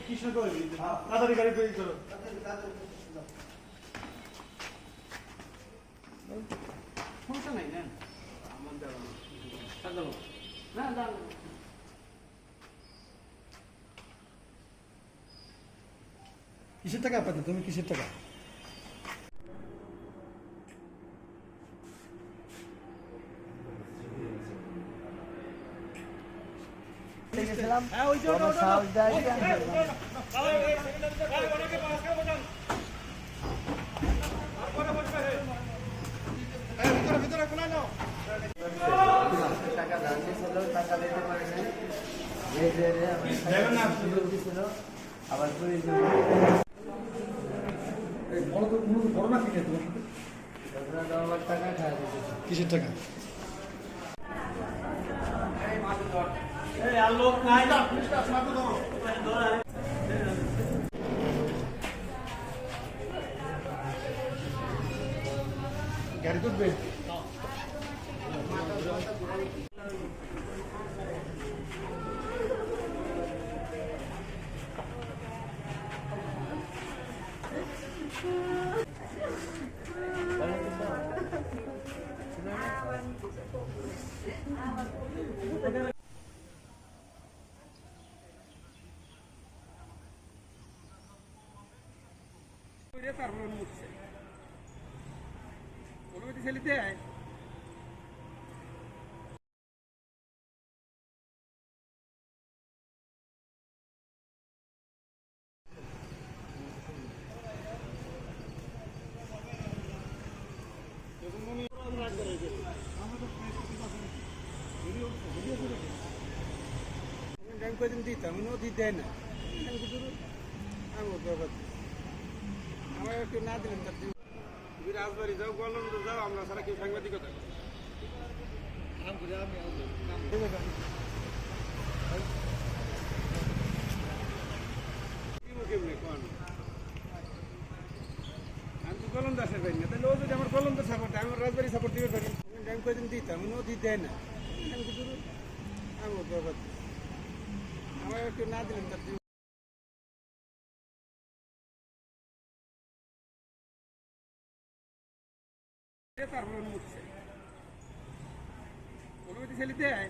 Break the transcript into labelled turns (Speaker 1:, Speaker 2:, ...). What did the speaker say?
Speaker 1: কৃষ্ণ তো তাড়াতাড়ি গাড়ি তৈরি করো। সমস্যা নাই না আমার কিসের টাকা পাচ্ছ তুমি? কিসের টাকা?
Speaker 2: আবার
Speaker 1: কিসের টাকা? গাড়ি তুলবে? কদিন দিতাম নদী দেয় না আমার একটু না দিলেন তার তুমি রাজবাড়ি যাও গলন্দ যাও আমরা সারা কেউ সাংবাদিকতা আমি তো গলন্দ আসে পারি না তাহলে ও যদি আমার গলন্দ সাপোর্ট আমার রাজবাড়ি সাপোর্ট দিবে পারি আমি কদিন দিতাম নদী দেয় না আমি আমার একটু না দিলেন তার তারপর মুখছে অনুমতি ছেলে দেয়